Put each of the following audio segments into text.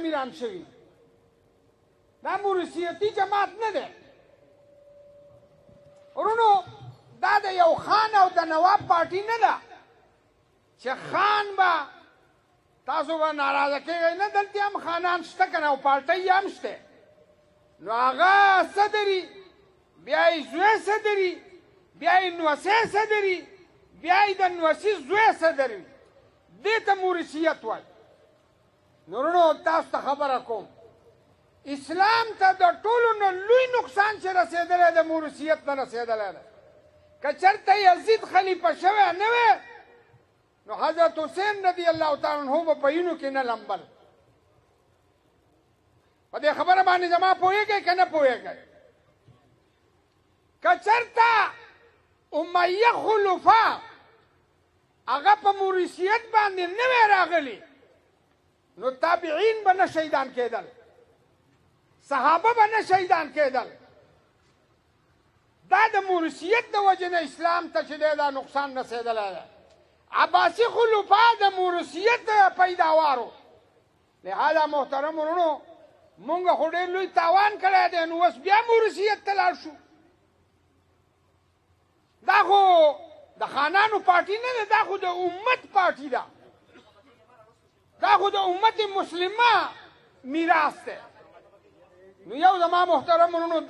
امیران شوي دا موروثیتي جماعت نه دی ورونو دا د یو خان او د نواب پارټي نه ده چې خان به تاسو به ناراضه کېږئ نه دلته هم خانان شته که نه او پارټۍ هم شته نو هغه صدري بیا یې زوی صدري بیا یې نوسی صدري بیا یې د نوسي زوی صدر وي دې ته موروثیت وایي نو ورونو تاسو ته خبره کوم اسلام ته د ټولو نه لوی نقصان چې رسېدلی د موروثیت نه رسېدلی ده که چېرته یزید خلیفه شوی نه وی نو حضرت حسین رضی الله تعالی عنه به په وینو کې نه لمبل په دې خبره باندې زما پوهېږئ که نه پوهېږئ که چېرته امیه خلفا هغه په موروثیت باندې نه وی راغلي نو تابعین به نه شهیدان کېدل صحابه به نه شهیدان کېدل دا د موروثیت د وجې نه اسلام ته چې دی دا نقصان رسېدلی دی عباسي خلفا د موروثیت پیداوارو لهذا محترم ورونو مونږ خو ډېر لوی تاوان کړی دی نو اوس بیا موروثیت ته لاړ شو دا خو د خانانو پارټي نه ده دا خو د امت پارټي ده دا خو د امت مسلمه میراث دی نو یو زما محترم ورونو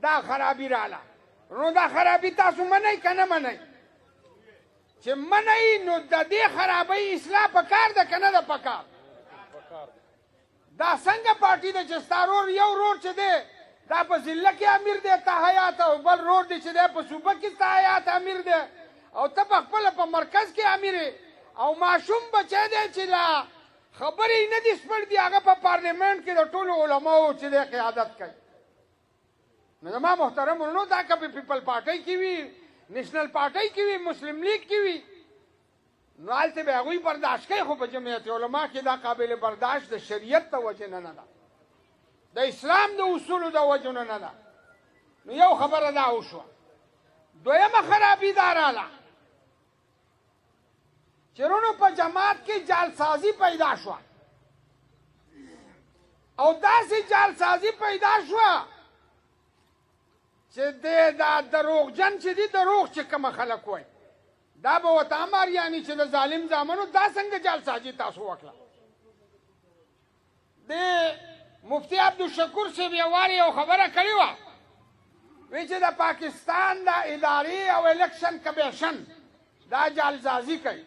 دا خرابي راله ورونو دا خرابي تاسو منئ که نه منئ چې منئ نو د دې خرابۍ اصلاح پکار ده که نه ده پکار دا څنګه پارټي ده چې ستا رور یو رور چې دی دا په ضلع کې امیر دی تا حیات او بل رور دی چې دی په صوبه کې تا حیات امیر دی او ته په خپله په مرکز کې امیر او ماشوم بچی دی چې لا خبرې نه دي سپړ دي هغه په پارلیمنټ کې د ټولو علماو چې دی قیادت کوي نو زما محترم ورونو دا که په پیپل پارټۍ کې وي نیشنل پارټۍ کې وي مسلم لیگ کې وي نو هلته به هغوی برداشت کوي خو په جمعیت علما کې دا قابل برداشت د شریعت د وجې نه ده د اسلام د اصولو د وجې نه ده نو یو خبره دا وشوه دویمه خرابي دا راله چې ورونو په جماعت کې جعلسازي پیدا شوه او داسې جعلسازي پیدا شوه چې دا دروغجن چې دي دروغ چې کومه خلک وایي دا به ورته امر یعنې چې د ظالم زامنو دا څنګه جعلسازي تاسو وکړه د مفتی عبدالشکور صاحب یووارې یو خبره کړې وه وی چې د پاکستان د ادارې او الیکشن کمیشن دا جعلسازي کوي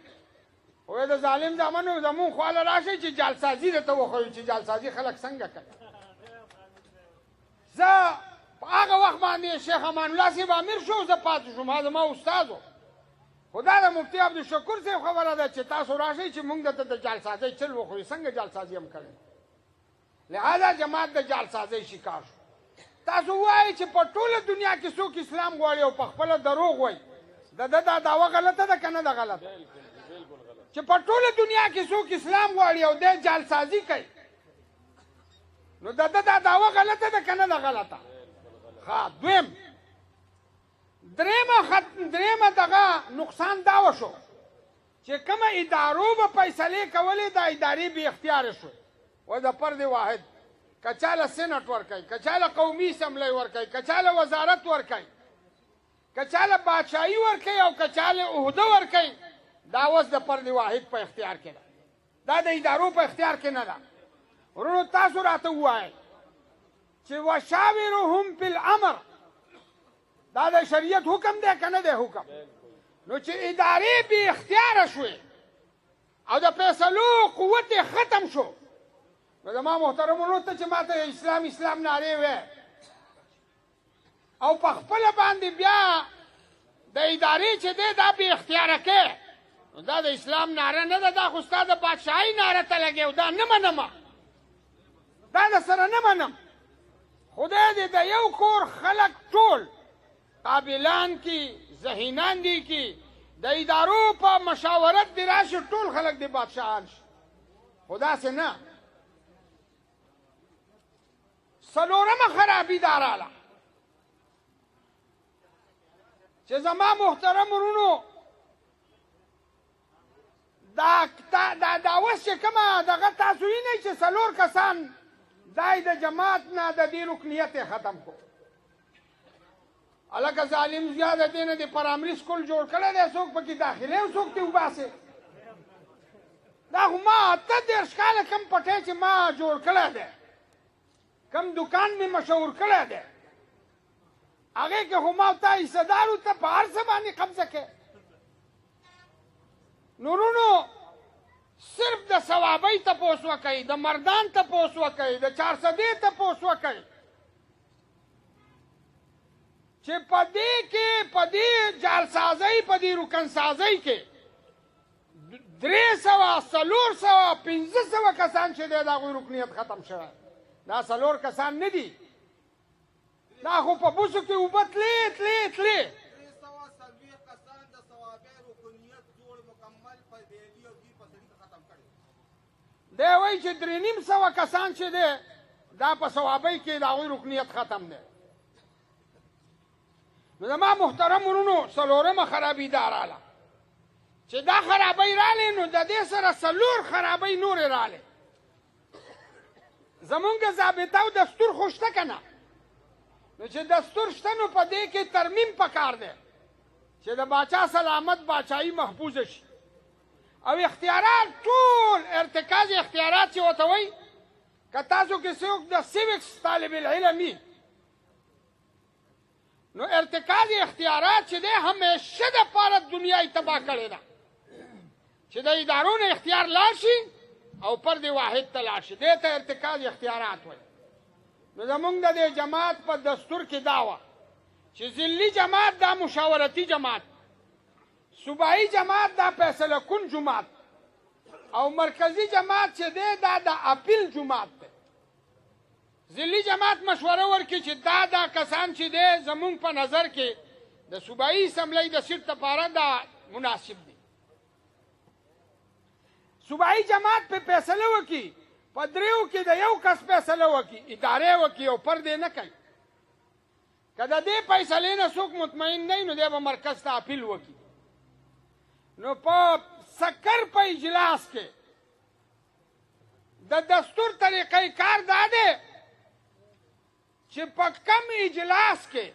وی د ظالم زامنو زمونږ خواله راشئ چې جعلسازي درته وښیو چې جعلسازي خلک څنګه کوي زه په هغه وخت باندې شیخ امان الله صاحب امیر شو زه پاتې شوم زما استاد و خو دا د مفتی عبدالشکور صاحب خبره ده چې تاسو راشئ چې موږ درته د جعلسازۍ چل وخوري څنګه جعلسازي هم کړی لهذا جماعت د جعلسازۍ شکار شو تاسو وایئ چې په ټوله دنیا کې څوک اسلام غواړي او په خپله دروغ وایي د ده دا دعوه غلطه ده که نه ده غلطه چې په ټوله دنیا کې څوک اسلام غواړي او دی جعلسازي کوي نو د ده دا دعوه غلطه ده که نه ده غلطه ها دویم درېمه دغه نقصان دا وشو چې کومه ادارو به فیصلې کولې دا ادارې بې اختیاره شوې و د فرد واحد که چاله سینټ ورکوي که چاله قومي اسمبلی ورکوي که چاله وزارت ورکوي که چاله بادشاهي ورکوي او که چاله عهده ورکوي دا اوس د فرد واحد په اختیار کې ده دا د ادارو په اختیار کې نه ده ورونو تاسو راته ووایئ چې وشاورهم فی الامر دا د شریعت حکم دی که نه دی حکم نو چې ادارې بې اختیاره شوې او د فیصلو قوت ختم شو نو زما محترمونو ته چې ماته اسلام نارې وې او په خپله باندې بیا د ادارې چې دی دا بې اختیاره کې نو دا د اسلام ناره نه ده دا خو ستا د بادشاهۍ ناره ته لګېو دا نه منمه دا د سره نه منم خدای دې د یو کور خلک ټول قابلان کی ذهینان دي کی د ادارو په مشاورت دی راشي ټول خلک د بادشاهان شي خدا سے نه څلورمه خرابي دا راله چې زما محترم ورونو دا اوس چې کومه دغه تاسو وینئ چې 4 کسان دای د جماعت نه د دې رکنیت یې ختم کو. هلکه ظالم زیاد د دې نه د پرایمري سکول جوړ کړی دی، څوک پکې داخلي او څوک دې وباسې. دا خو ما 38 کاله کم پټی چې ما جوړ کړی دی، کم دکان مې مشهور کړی دی، هغې کې خو ما تا حصهدار و، ته په هر څه باندې قبضه کوې. نورونو صرف د ثوابۍ تپوس وکئ، د مردان تپوس وکئ، د 400 تپوس وکئ چې په دې کې په دې جالسازۍ په دې رکنسازۍ کې 300 400 500 کسان چې دی د هغوی رکنیت ختم شوی. دا 4 کسان نه دي، دا خو په بوسو کې اوبه تلې تلې تلې. 340 کسان د ثوابۍ رکنیت جوړ مکمل په بیلي او دې په سړي ختم کړي. دی وایي چې 350 کسان چې دی دا په ثوابۍ کې د هغوی رکنیت ختم دی. نو زما محترم ورونو، 4مه خرابي دا راله چې دا خرابۍ رالی، نو د دې سره 4 خرابۍ نورې رالی. زمونږ ضابطه او دستور خو شته که نه؟ نو چې دستور شته نو په دې کې ترمیم پکار دی چې د باچا سلامت باچایي محفوظ شي، او اختیارات ټول ارتکاز اختیارات چې ورته وایي، که تاسو کې څوک د سیوکس طالب العلم وي نو ارتکاز اختیارات چې دی همیشه دپاره دنیا یې تباه کړې ده چې د ادارو نه اختیار لاړ شي او پرد واحد ته لاړ شي، دې ته ارتکاز اختیارات وایي. نو زمونږ د دې جماعت په دستور کې دا وه چې ضلعي جماعت دا مشاورتي جماعت، صوبایي جماعت دا فیصله کن جماعت، او مرکزي جماعت چې دی دا د اپیل جماعت دی. ضلعي جماعت مشوره ورکړي چې دا کسان چې دی زمونږ په نظر کې د صوبایي اسمبلۍ د سیټ لپاره دا مناسب دي. صوبایي جماعت په فیصله وکړي، په 3 کې د یو کس فیصله وکړي، ادارې وکړي او پردې نه کوي. که د دې فیصلې نه څوک مطمئن نه وي نو دی به مرکز ته اپیل وکړي. نو په سکر په اجلاس کې د دستور طریقې کار دا دی چې په کم اجلاس کې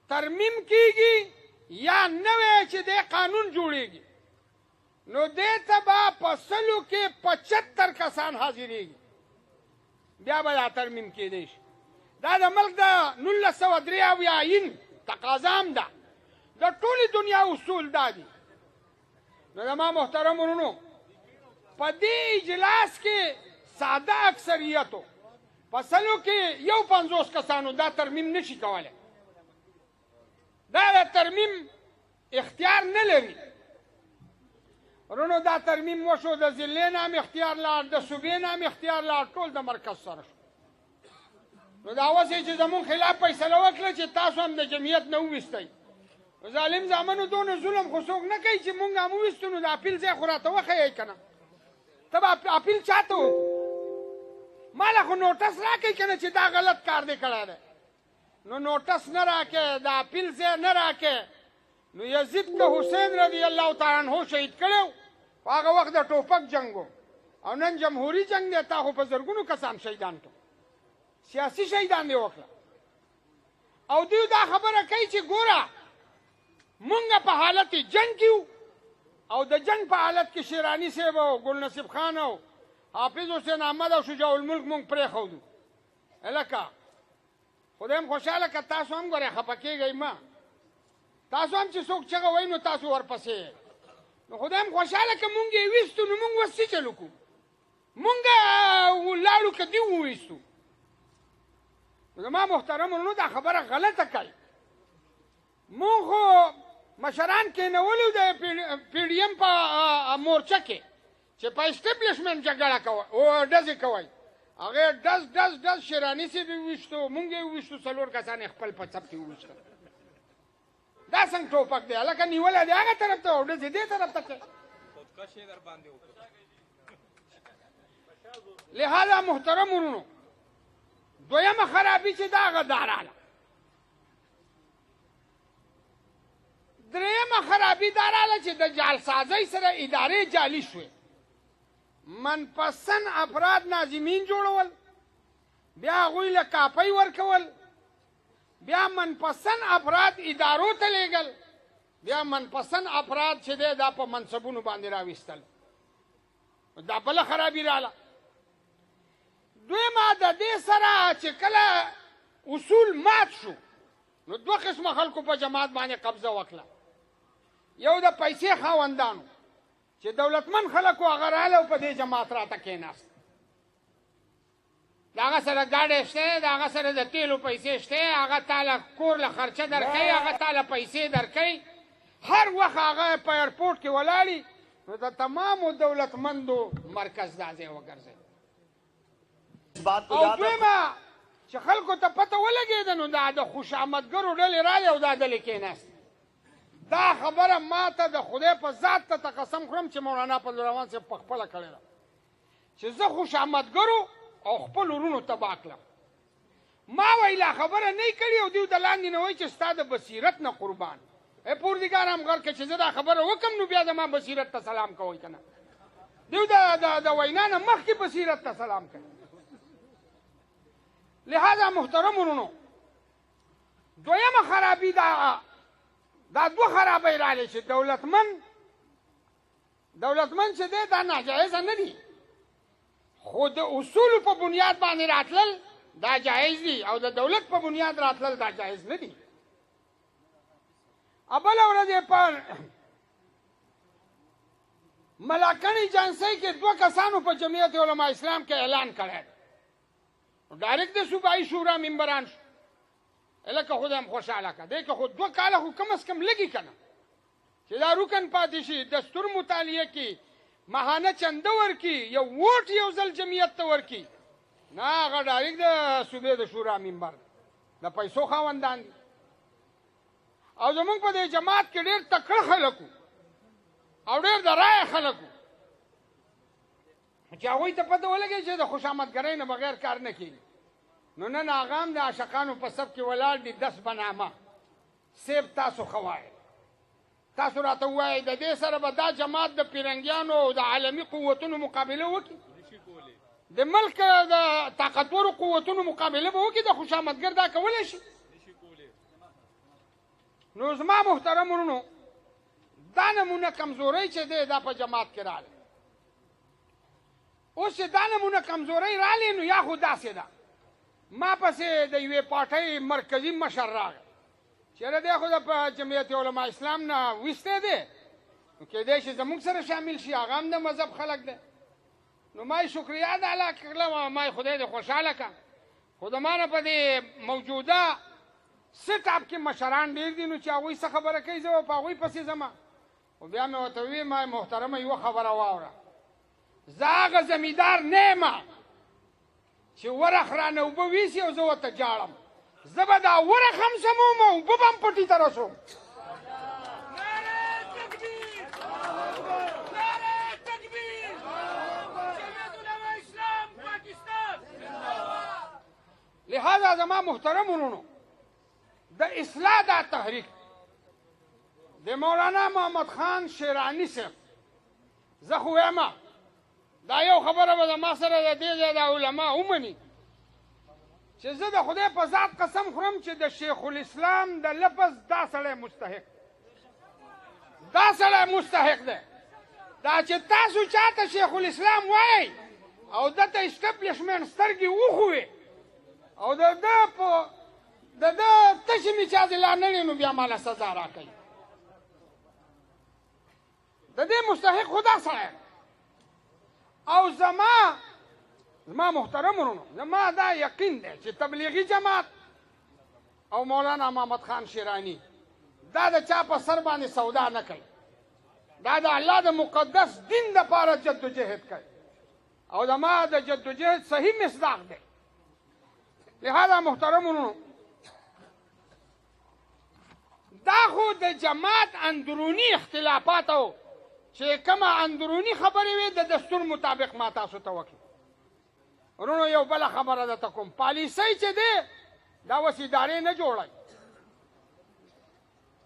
ترمیم کیږي یا نوی چې دی قانون جوړیږي نو دې ته به په 100 کې 75 کسان حاضریږي، بیا به دا ترمیم کیدی شي. دا د ملک د 1983 آیین تقاضا هم ده، د ټولې دنیا اصول دا دي. نو زما محترم ورونو، په دې اجلاس کې ساده اکثریتو په 100 کې 50 کسانو دا ترمیم نشي کولی، دا د ترمیم اختیار نه لري. ورونو دا ترمیم وشو، د ضلعې نه هم اختیار لاړ، د صوبې نه هم اختیار لاړ، ټول د مرکز سره شو. نو دا اوس یې چې زمونږ خلاف فیصله وکړه چې تاسو هم د جمعیت نه وویستئ. ظالم زامنو دونه ظلم خو څوک نه کوي چې مونږ هم وویستو، نو د اپیل ځای خو راته وښیئ که نه. ته به اپیل چاته وکړو؟ ماله خو نوټس راکئ که نه چې دا غلط کار دی کړی دی. نو نوټس نه راکئ، د اپیل ځای نه راکئ. نو یزید که حسین رضی الله تعالی عنه شهید کړی و، هغه وخت د ټوپک جنګ و، او نن جمهوري جنګ دی، تا خو په زرګونو کسان شهیدان کړو، سیاسي شهیدان دې وکړه. او دوی دا خبره کوي چې ګوره مونږ په حالت جنګ کې وو، او د جنګ په حالت کې شیراني صاحب او ګل نصیب خان او حافظ حسین احمد او شجاع الملک مونږ پرېښودو. هلکه خدای هم خوشحاله که تاسو هم ګورئ خفه کېږئ مه، تاسو هم چې څوک چغه وایي نو تاسو ورپسې. نو خدای هم خوشحاله که مونږ یې ویستو نو مونږ اوس څه چل وکړو؟ مونږ ولاړو که دوی وویستو؟ زما محترم ورونو دا خبره غلطه کوي. مونږ خو مشران کېنولي د پی ډي ایم په مورچه کې چې په اسټبلیشمنټ جګړه کوئ او ډزې کوئ، هغې ډز شیراني صاحب یې وویشتو، مونږ یې وویشتو، 4 کسان یې خپل په څپ کې وویشتل. دا څنګه ټوپک دی؟ هلکه نیولی دی هغه طرف ته او ډزې دې طرف ته کوي. لہذا محترم ورونو، دویمه خرابي چې دا هغه دا راله، درېیمه خرابي دا راغله چې د جعلسازۍ سره ادارې جعلي شوې. منپسند افراد ناظمین جوړول، بیا هغوی له کاپۍ ورکول، بیا منپسند افراد ادارو ته لیږل، بیا منپسند افراد چې دی دا په منصبونو باندې راویستل. دا بله خرابي راغله. دویمه د دې سره چې کله اصول مات شو نو دوه قسمه خلکو په جماعت باندې قبضه وکړه. یو د پیسې خاوندانو چې دولتمن خلک و هغه راغله او په دې جماعت راته کېناست. د هغه سره ګاډی شته، د هغه سره د تیلو پیسې شته، هغه تاله کور له خرچه درکوي، هغه تاله پیسې درکوي، هر وخت هغه په ایرپورټ کې ولاړي. نو د تمامو دولتمندو مرکز دا ځای وګرځوي. او دویمه چې خلکو ته پته ولګېده نو دا د خوشامدګرو ډلې راغلې او دا ډلې کېناستې. دا خبره ما ته د خدای په ذات ته قسم خورم چې مولانا فضلالرحمن صاحب په خپله کړې ده چې زه خوشامدګرو او خپل ورونو تباه کړم. ما وایي لا خبره نه کړې او دوی د لاندې نه وایي چې ستا د بصیرت نه قربان. پوردګار هم غر که چې زه دا خبره وکړم نو بیا زما بصیرت ته سلام کوئ که نه. دوی د وینا نه مخکې بصیرت ته سلام کوي. لہذا محترم ورونو، دویمه خرابي دا دوه خرابۍ راغلې چې دولتمن چې دی دا ناجایزه نه دي، خو د اصولو په بنیاد باندې راتلل دا جایز دي او د دولت په بنیاد راتلل دا جایز نه دي. بله ورځ په ملاکنی جانسۍ کې دوه کسانو په جمعیت علما اسلام کې اعلان کړی، ډایرکټ د صوبایي شورا ممبران شو. لکه خو هم خوشحاله که دی که خو 2 کاله خو کم از کم لګي که نه چې دا رکن پاتې شي، دستور مطالعه کړي، ماهانه چنده ورکړي، یو ووټ یو ځل جمعیت ته ورکړي. نه هغه ډایرکټ د صوبې د شورا ممبر د پیسو خاوندان دي. او زمونږ په دې جماعت کې ډېر تکړه خلک او ډېر د رایې خلک چې هغوی ته پته ولګي چې د خوشامدګرۍ نه بغیر کار نه کېږي. نو نن هغه هم د عاشقانو په صف کې ولاړ دي. 10 بنامه سیب تاسو ښه وایئ، تاسو راته ووایئ د دې سره به دا جماعت د پیرنګیانو او د عالمي قوتونو مقابله وکړي، د ملک د طاقتورو قوتونو مقابله به وکړي، د خوشامدګر دا کولی شي؟ نو زما محترم ورونو، دا نمونه کمزورۍ چې دی دا په جماعت کې راغلی. اوس چې دا نمونه کمزورۍ راغلی نو یا خو داسې ده، ما پسې د یوې پارټۍ مرکزي مشر راغی چېرې دی خو د جمعیت علما اسلام نه ویستی دی، نو کېدی شي زموږ سره شامل شي، هغه هم د مذهب خلک دی. نو ما یې شکریه د ادا کړله، ما یې خدای دې خوشحاله کړه. خو د ما نه په دې موجوده سټ اپ کې مشران ډېر دي، نو چې هغوی څه خبره کوي زه به په هغوی پسې ځم. خو بیا مې ورته وویل ما محترمه یوه خبره واوره، زه هغه زمیندار نه یم چې ورخ رانه اوبه ویسي او زه ورته جاړم. زه به دا ورخ هم سموم او اوبه به هم پټي ته رسوم. لہذا زما محترم ورونو، د اصلاح دا تحریک د مولانا محمد خان شیرانی صاحب، زه خو وایم دا یو خبره به زما سره د دې ځای د علما ومني چې زه د خدای په ذات قسم خورم چې د شیخ الاسلام د لفظ دا سړی مستحق دی. دا چې تاسو چاته شیخ الاسلام وایئ او دته اسټبلیشمنټ سترګې وښوئ او د ده تشې مې چا دې لا نړې نو بیا ماله سزا راکوي. د دې مستحق خو دا سړی او زما محترم ورونو، زما دا یقین دی چې تبلیغي جماعت او مولانا محمد خان شیرانی دا د چا په سر باندې سودا نه کوي، دا د الله د مقدس دین دپاره جدوجهد کوي او زما د جدوجهد صحیح مصداق دی. لہذا محترم ورونو، دا خو د جماعت اندروني اختلافات او چې کومه اندروني خبرې وي د دستور مطابق ما تاسو ته وکړي. ورونو یو بله خبره درته کوم، پالیسۍ چې دی دا اوس ادارې نه جوړوي،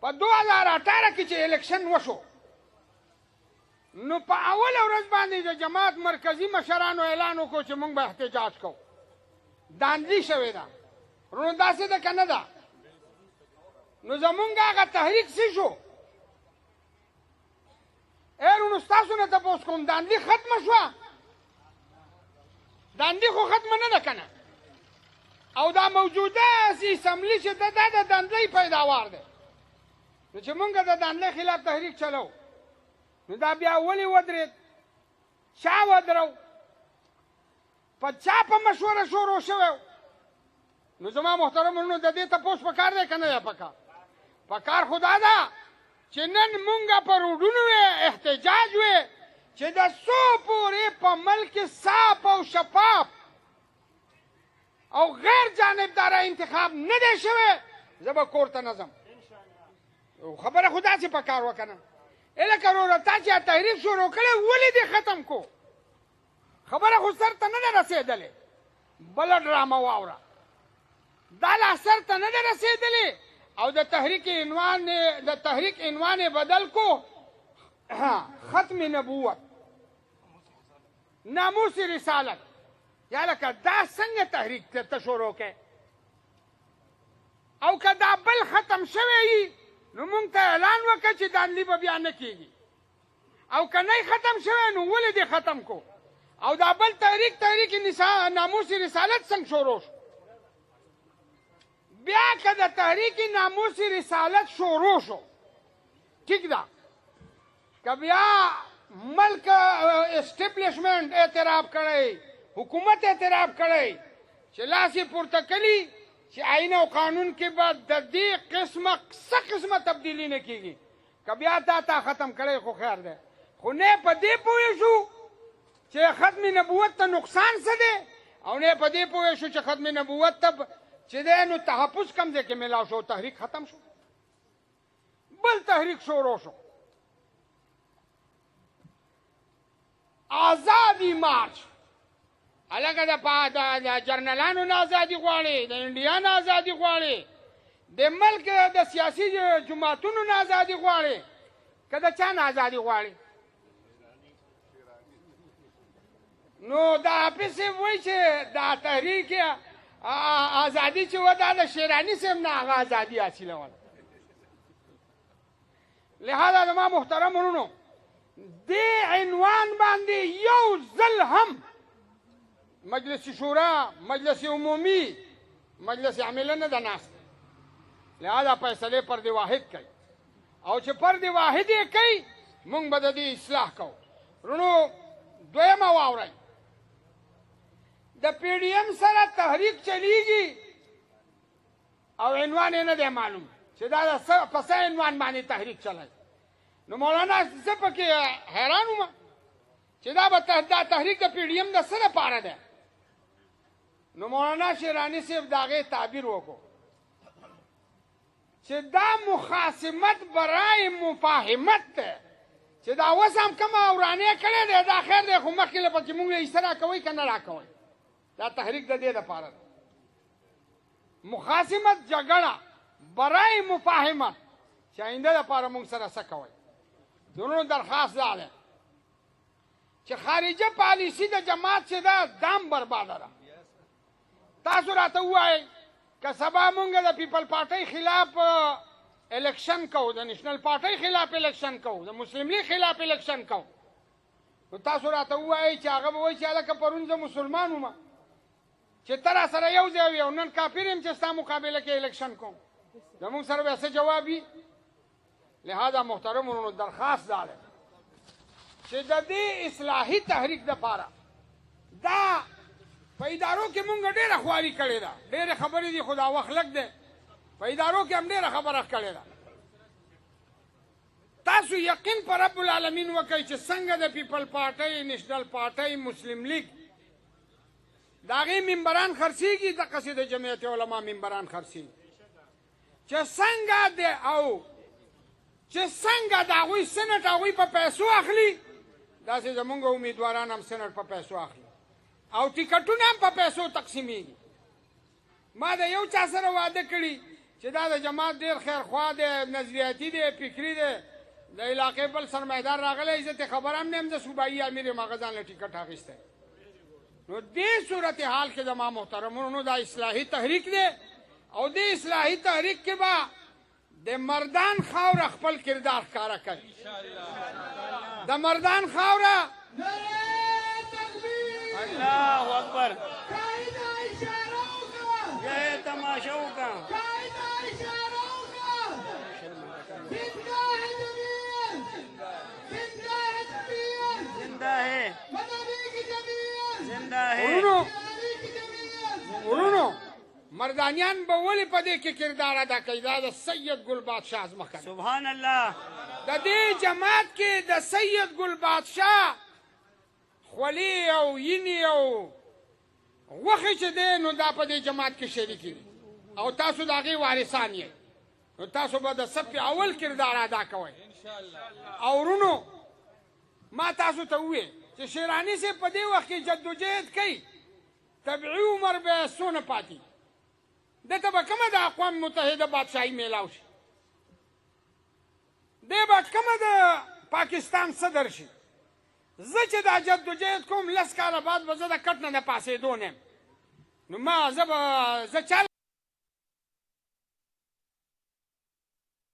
په 2018 کې چې الیکشن وشو نو په اوله ورځ باندې د جماعت مرکزی مشرانو اعلان وکړو چې موږ به احتجاج کوو. داندلی شوې ده ورونو، داسې ده که نه ده؟ نو زمونږ هغه تحریک څه شو؟ ورونو ستاسو نه تپوس کوم، داندلی ختمه شوه؟ داندلی خو ختمه نه ده که نه؟ او دا موجوده اسمبلی چې ده دا د داندلی پیداوار دی. نو چې مونږ د داندلی خلاف تحریک چلو نو دا بیا ولې ودرېد؟ چا ودرو؟ په چا په مشوره شروع شوی؟ نو زما محترم ورونو د دې تپوس پکار دی که نه دی پکار؟ پکار خو دا ده چې نن مونږ په روډونو احتجاج وی چې د څو پورې په ملک صاف او شفاف او غیر جانبداره انتخاب نه دی شوی، زه به کور ته نه ځم. خبره خو داسې پکار وه که نه؟ لکه وروره تا چې تحریک شروع کړی ولې دې ختم کو؟ خبره خو سر ته نه ده رسېدلې. بله ډرامه واوره، دا لا سر ته نه ده رسېدلې او د تحریک عنوان یې بدل کو ختم نبوت، ناموس رسالت. یا لکه دا څنګه تحریک ته شروع کړې؟ او که دا بل ختم شوی وي نو مونږ ته اعلان وکړه چې داندلی به بیا نه کېږي، او که نه ختم شوی نو ولې دې ختم کو؟ او دا بل تحریک ناموس رسالت څنګه شروع شو؟ بیا که د تحریک ناموس رسالت شروع شو ٹھیک ده، که بیا ملک اسټیبلیشمنٹ اعتراف کړی، حکومت اعتراف کړی چې لاس یې پورته کړي چې آئین او قانون کې به د دې قسمه څه قسمه تبدیلي نه کېږي. که بیا تا ختم کړی خو خیر دی، خو نه په دې پوه شو چې ختم نبوت ته نقصان څه دی، او نه په دې پوه شو چې ختم نبوت ته چې دی نو تحفظ کم ځای کې میلاو شو، تحریک ختم شو. بل تحریک شروع شو، آزادی مارچ. هلکه د جرنلانو نه ازادي غواړي، د انډیا نه ازادي غواړي، د ملک د سیاسي جماعتونو نه ازادي غواړي، که د چا نه ازادي غواړي؟ نو دا حافظ صاحب وایي چې دا تحریک ازادي چې وه دا د شیراني صاحب نه هغه ازادي حاصلوله. لهذا زما محترم ورونو دې عنوان باندې یو ځل هم مجلس شورا، مجلس عمومي، مجلس عامله نه ده ناست. لهذا فیصلې فرد واحد کوي، او چې فرد واحد یې کوي مونږ به د دې اصلاح کوو. ورونو دویمه واورئ، د پی ډي ایم سره تحریک چلیږي او عنوان یې نه دی معلوم چې دا په څه عنوان باندې تحریک چلی. نو مولانا زه پکې حیران وم چې دا تحریک د پی ډي ایم د څه لپاره دی؟ نو مولانا شیرانی صاحب د هغې تعبیر وکړو چې دا مخاصمت برای مفاهمت دی، چې دا اوس هم کومه ورانې کړې دی دا خیر دی، خو مخکې له پکې مونږ له حصه راکوئ که نه راکوئ. دا تحریک د دې دپاره دی. مخاصمت جګړه برای مفاهمت چې آینده دپاره مونږ سره څه کوئ. دونو درخواست دا دی چې خارجه پالیسي د جماعت چې ده دام برباده ده. تاسو راته ووایئ که سبا مونږ د پیپل پارټۍ خلاف الیکشن کوو، د نیشنل پارټۍ خلاف الیکشن کوو، د مسلم لیگ خلاف الیکشن کوو، نو تاسو راته ووایئ چې هغه به وایي چې هلکه پرون زه مسلمان وم چې ته را سره یو ځای وي او نن کافر یم چې ستا مقابله کې الیکشن کوم، زمونږ سره به څه جواب وي؟ لهذا محترم ورونو درخواست دا دی چې د دې اصلاحي تحریک دپاره دا په ادارو کې مونږ ډېره خواري کړې ده، ډېرې خبرې دي خو دا وخت لږ دی، په ادارو کې هم ډېره خبره کړې ده. تاسو یقین په رب العالمین وکئ چې څنګه د پیپل پارټۍ، نیشنل پارټۍ، مسلم لیگ د هغې ممبران خرڅېږي، دقسې د جمعیت علما ممبران خرڅېږي، چې څنګه د او چې څنګه د هغوی سنټ هغوی په پیسو اخلي، داسې زمونږ امیدواران هم سنټ په پیسو اخلي او ټیکټونه هم په پیسو تقسیمیږي. ما د یو چا سره واده کړي چې دا د جماعت ډېر خیرخوا دی نظریاتي دی فکري دی د علاقې بل سرمایدار راغلی زه ته خبر هم نه یم زه صوبایي امیر یم هغه ځان له ټیکټ اخیستی نو دې صورت حال کې زما محترمونو دا اصلاحي تحریک دی او دې اصلاحي تحریک کې به د مردان خاوره خپل کردار ښکاره کوي د مردان خاوره الله اکبر یہ تماشا کا زندہ ہے زندہ ہے ورونو مردانیان به ولې په دې کې کردار ادا کوي دا د سید ګل بادشاه ازمکه سبحان الله د دې جماعت کې د سید ګل بادشاه خولي او ینې او غوښې چې دی نو دا په دې جماعت کې شریکي دي او تاسو د هغې وارثان یې نو تاسو به د صف اول کردار ادا کوئ او ورونو ما تاسو ته وویل چې شیراني صاحب په دې وخت کې جدوجهد کوي طبعي عمر به یې څونه پاتې دته به کومه د اقوام متحده بادشاهي میلاو شي دی به کومه د پاکستان صدر شي زه چې دا جدوجهد کوم 10 کاله بعد به زه د کټ نه د پاسېدو نه یم نو زه چا